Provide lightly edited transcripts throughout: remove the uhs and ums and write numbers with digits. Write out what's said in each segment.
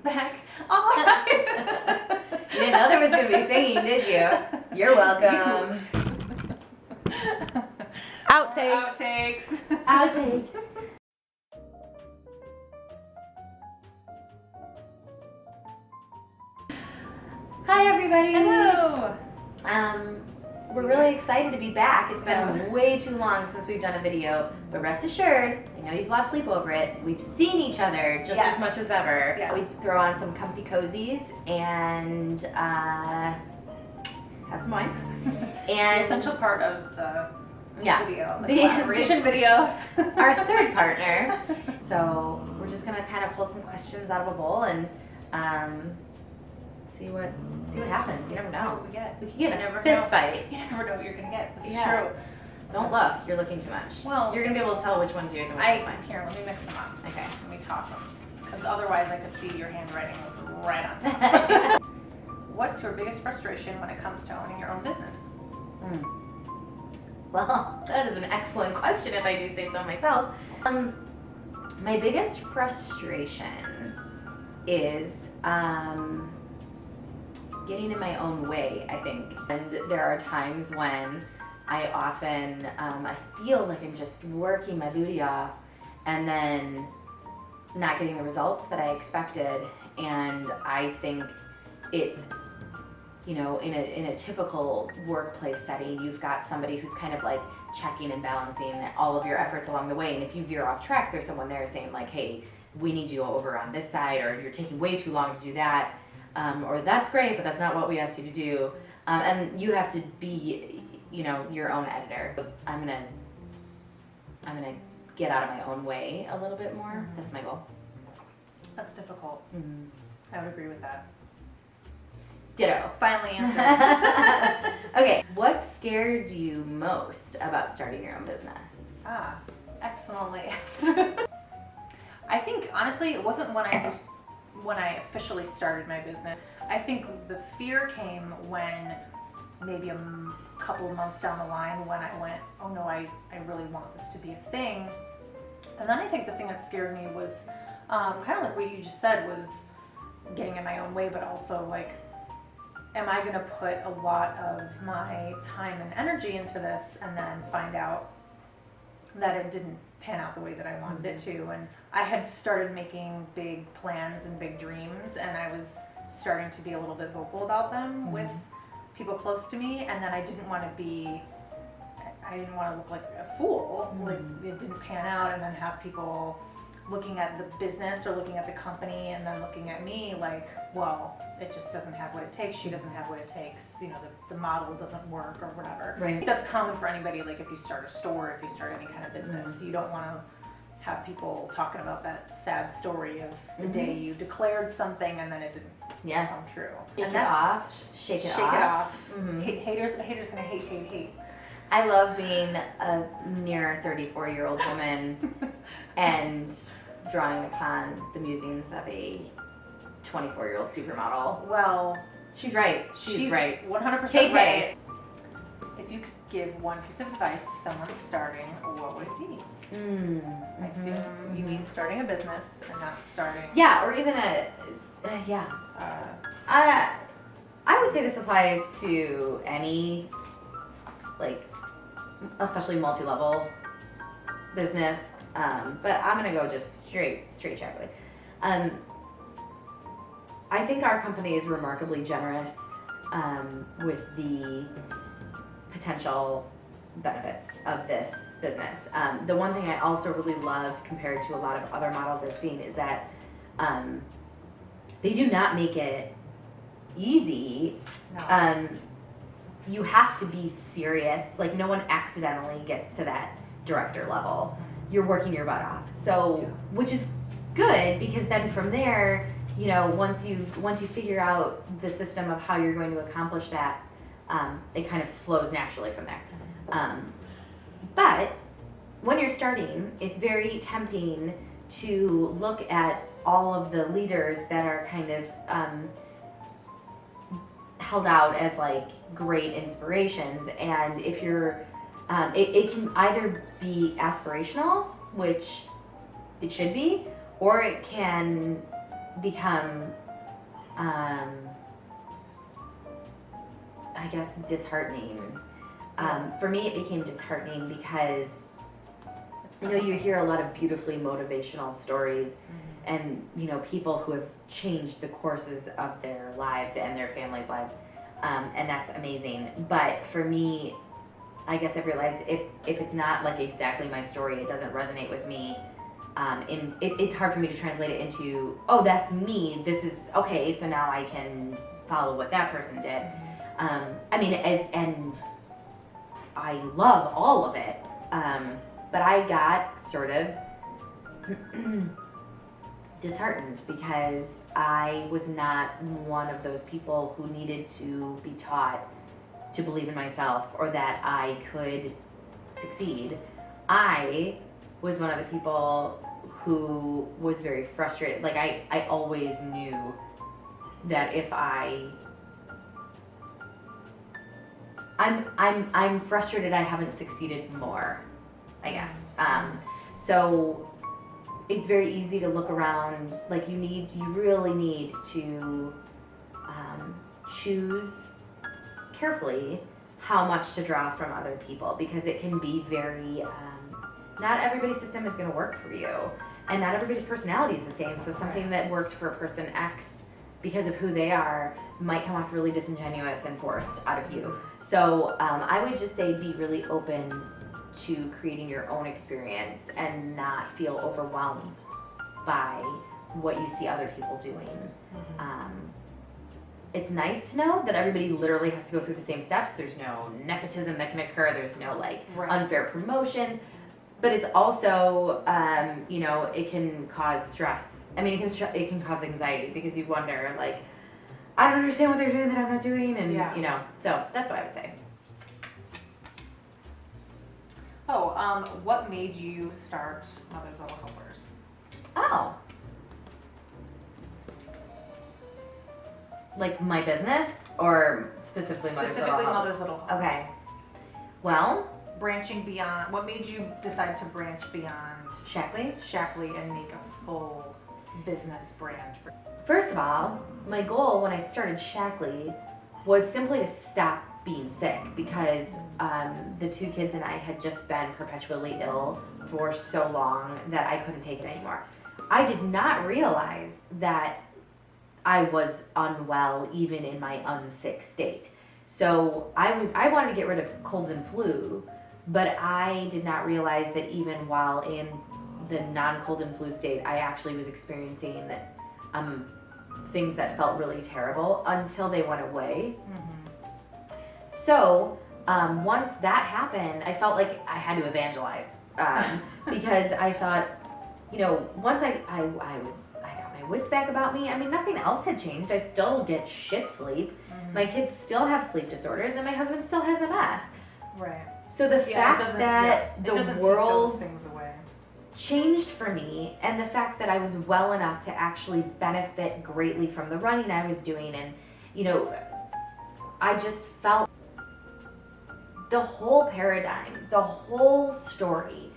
back. All right. You didn't know there was going to be singing, did you? You're welcome. Outtakes. Outtake. Hi everybody. Hello. We're really excited to be back. It's been way too long since we've done a video, but rest assured, I know you've lost sleep over it. We've seen each other just as much as ever. Yeah. We throw on some comfy cozies and have some wine. And The essential part of the video, the The- collaboration videos. our third partner. So we're just gonna kind of pull some questions out of a bowl and see what happens. You never That's know. what we get. We could get You a never fist know. fight. You never know what you're gonna get. This is Yeah. true. Don't look. You're looking too much. Well, you're gonna be able to tell which one's yours and which one's mine. Here, let me mix them up. Okay. Let me toss them. Because otherwise I could see your handwriting was right on top. What's your biggest frustration when it comes to owning your own business? Well, that is an excellent question if I do say so myself. My biggest frustration is getting in my own way, I think. And there are times when I often, I feel like I'm just working my booty off and then not getting the results that I expected. And I think it's, you know, in a typical workplace setting, you've got somebody who's kind of like checking and balancing all of your efforts along the way. And if you veer off track, there's someone there saying like, hey, we need you over on this side, or you're taking way too long to do that. Or that's great, but that's not what we asked you to do. And you have to be, you know, your own editor. I'm gonna get out of my own way a little bit more. Mm-hmm. That's my goal. That's difficult. Mm-hmm. I would agree with that. Ditto. Finally answered. Okay, what scared you most about starting your own business? Excellently asked. I think honestly, it wasn't when I officially started my business. I think the fear came when maybe a couple of months down the line when I went, oh no, I really want this to be a thing. And then I think the thing that scared me was kind of like what you just said, was getting in my own way, but also like, am I gonna put a lot of my time and energy into this and then find out that it didn't pan out the way that I wanted it to? And I had started making big plans and big dreams, and I was starting to be a little bit vocal about them with people close to me, and then I didn't want to look like a fool, like it didn't pan out, and then have people looking at the business or looking at the company and then looking at me like, well, it just doesn't have what it takes, she doesn't have what it takes, you know, the model doesn't work or whatever. Right. I think that's common for anybody, like if you start a store, if you start any kind of business, you don't want to have people talking about that sad story of the day you declared something and then it didn't come true. Shake And it off. Shake it off. Mm-hmm. Haters gonna hate. I love being a near 34-year-old woman and drawing upon the musings of a 24-year-old supermodel. Well, she's right. She's right. 100% Tay-tay. right. If you could give one piece of advice to someone starting, what would it be? I assume you mean starting a business and not starting. Yeah, or even I would say this applies to any, like, especially multi-level business. But I'm gonna go just straight chocolate. I think our company is remarkably generous with the potential benefits of this business. The one thing I also really love compared to a lot of other models I've seen is that they do not make it easy. No. You have to be serious. Like, no one accidentally gets to that director level. You're working your butt off. So, which is good, because then from there, you know, once you figure out the system of how you're going to accomplish that, it kind of flows naturally from there. But when you're starting, it's very tempting to look at all of the leaders that are kind of held out as like great inspirations, and if you're it can either be aspirational, which it should be, or it can become, I guess, disheartening. For me, it became disheartening because, you know, you hear a lot of beautifully motivational stories and, you know, people who have changed the courses of their lives and their families' lives. And that's amazing. But for me, I guess I've realized if it's not like exactly my story, it doesn't resonate with me. It's hard for me to translate it into, oh, that's me. This is okay. So now I can follow what that person did. I mean, and I love all of it. But I got sort of disheartened because I was not one of those people who needed to be taught to believe in myself or that I could succeed. I was one of the people who was very frustrated. Like I always knew that if I'm frustrated I haven't succeeded more, I guess. So it's very easy to look around, like you really need to choose carefully how much to draw from other people, because it can be very, not everybody's system is going to work for you, and not everybody's personality is the same. So something that worked for person X because of who they are might come off really disingenuous and forced out of you. So I would just say be really open to creating your own experience and not feel overwhelmed by what you see other people doing. It's nice to know that everybody literally has to go through the same steps. There's no nepotism that can occur. There's no unfair promotions. But it's also, you know, it can cause stress. I mean, it can cause anxiety because you wonder, like, I don't understand what they're doing that I'm not doing, and you know. So that's what I would say. Oh, what made you start Mother's Little Helpers? Oh. Like my business, or specifically Mother's Little Helpers? Mother's Little Helpers. Okay. Well, branching beyond, what made you decide to branch beyond Shackley and make a full business brand? First of all, my goal when I started Shackley was simply to stop being sick, because the two kids and I had just been perpetually ill for so long that I couldn't take it anymore. I did not realize that I was unwell even in my unsick state. So I wanted to get rid of colds and flu, but I did not realize that even while in the non-cold and flu state, I actually was experiencing things that felt really terrible until they went away. So once that happened, I felt like I had to evangelize, because I thought, you know, once I got my wits back about me. I mean, nothing else had changed. I still get shit sleep. My kids still have sleep disorders, and my husband still has MS. Right. So the fact that the world take those things away changed for me, and the fact that I was well enough to actually benefit greatly from the running I was doing, and, you know, I just felt the whole paradigm, the whole story,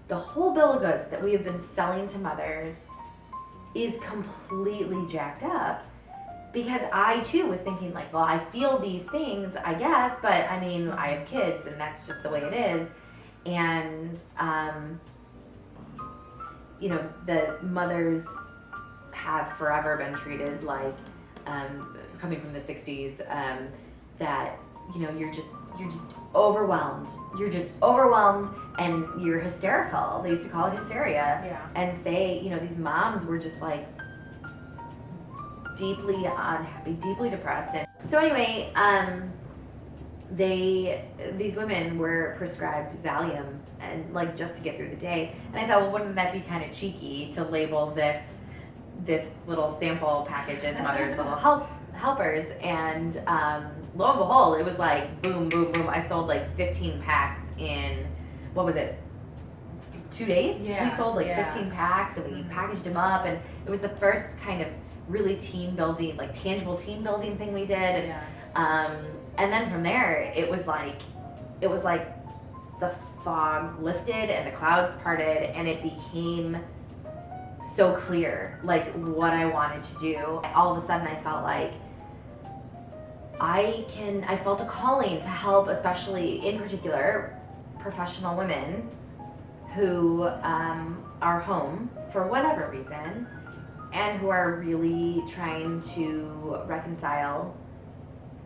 the whole bill of goods that we have been selling to mothers is completely jacked up, because I too was thinking, like, well, I feel these things, I guess, but I mean, I have kids and that's just the way it is. And you know, the mothers have forever been treated like, coming from the 60s, that, you know, you're just overwhelmed. You're just overwhelmed and you're hysterical. They used to call it hysteria. Yeah. And say, you know, these moms were just like deeply unhappy, deeply depressed. And so anyway, these women were prescribed Valium and like just to get through the day. And I thought, well, wouldn't that be kind of cheeky to label this little sample package as Mother's Little Helpers? And lo and behold, it was like boom, boom, boom. I sold like 15 packs in, what was it, 2 days? Yeah. We sold like 15 packs, and we packaged them up, and it was the first kind of really team building, like tangible team building thing we did. Yeah. And then from there, it was like the fog lifted and the clouds parted, and it became so clear, like what I wanted to do. All of a sudden I felt like I felt a calling to help, especially in particular, professional women who are home for whatever reason and who are really trying to reconcile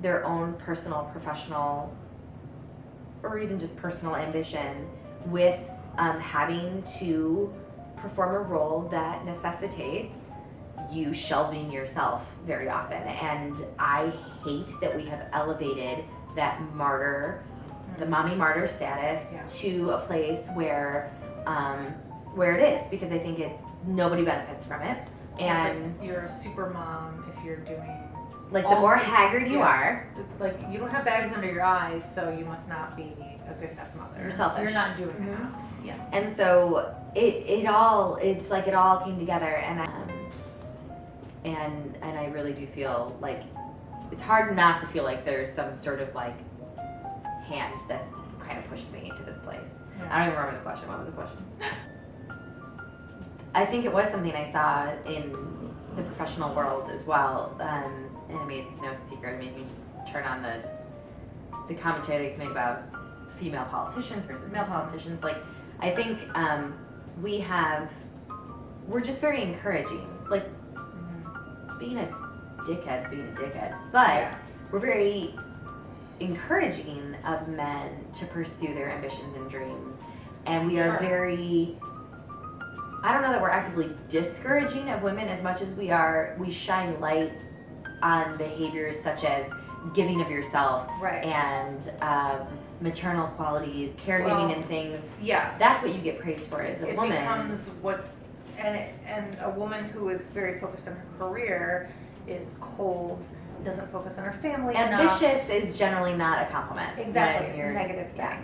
their own personal, professional, or even just personal ambition with having to perform a role that necessitates you shelving yourself very often. And I hate that we have elevated that martyr, the mommy martyr status, to a place where it is, because I think nobody benefits from it. And like you're a super mom if you're doing like the more haggard you are, like you don't have bags under your eyes, so you must not be a good enough mother. You're selfish. You're not doing enough. Yeah. And so it's like it all came together, and I really do feel like it's hard not to feel like there's some sort of like hand that kind of pushed me to this place. Yeah. I don't even remember the question. What was the question? I think it was something I saw in the professional world as well. And I mean, it's no secret. I mean, you just turn on the commentary they make about female politicians versus male politicians. Like, I think we're just very encouraging. Like, being a dickhead's being a dickhead. But we're very encouraging of men to pursue their ambitions and dreams. And we are very, I don't know that we're actively discouraging of women as much as we shine light on behaviors such as giving of yourself and maternal qualities, caregiving and things. Yeah. That's what you get praised for as a woman. It becomes what, and a woman who is very focused on her career is cold, doesn't focus on her family enough. Ambitious is generally not a compliment. Exactly, it's a negative thing.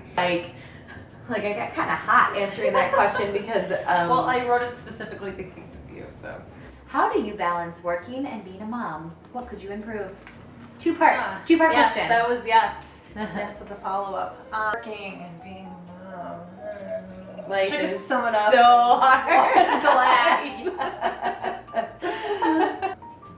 Like I got kind of hot answering that question because well, I wrote it specifically thinking of you, so. How do you balance working and being a mom? What could you improve? Two-part Yes, question. That was yes with the follow-up. Working and being a mom. Life Should is sum it up so hard. in glass.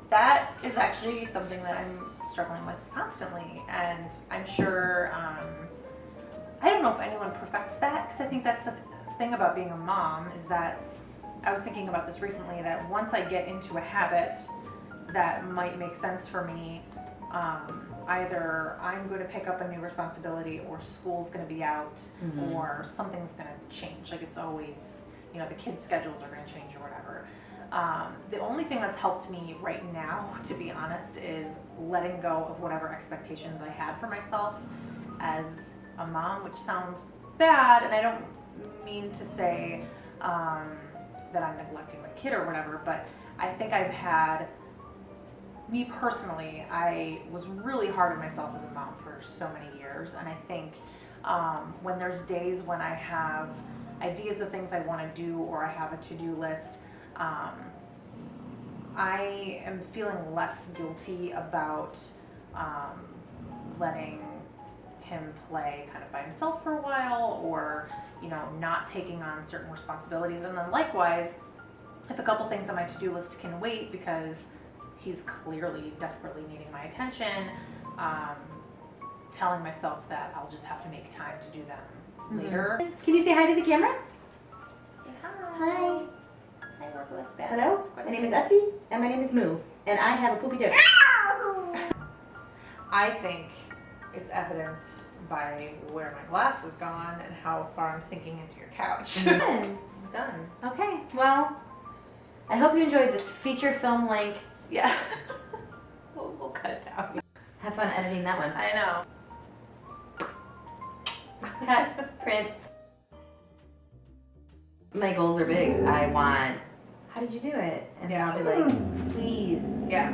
That is actually something that I'm struggling with constantly, and I'm sure, I don't know if anyone perfects that, because I think that's the thing about being a mom, is that I was thinking about this recently, that once I get into a habit that might make sense for me, either I'm going to pick up a new responsibility, or school's going to be out, or something's going to change. Like, it's always, the kids' schedules are going to change or whatever. The only thing that's helped me right now, to be honest, is letting go of whatever expectations I had for myself as a mom, which sounds bad, and I don't mean to say that I'm neglecting my kid or whatever, but I think me personally, I was really hard on myself as a mom for so many years, and I think when there's days when I have ideas of things I want to do, or I have a to-do list, I am feeling less guilty about letting him play kind of by himself for a while, or not taking on certain responsibilities. And then likewise, if a couple things on my to-do list can wait because he's clearly desperately needing my attention, telling myself that I'll just have to make time to do them later. Can you say hi to the camera? Say hi. Hi. I work with that. Hello, my name is Essie, and my name is Moo, and I have a poopy dick. I think it's evident by where my glass is gone and how far I'm sinking into your couch. Done. Done. Okay, well, I hope you enjoyed this feature film length. Yeah. we'll cut it down. Have fun editing that one. I know. Cut, print. My goals are big. I want, how did you do it? And I'll be like, please. Yeah.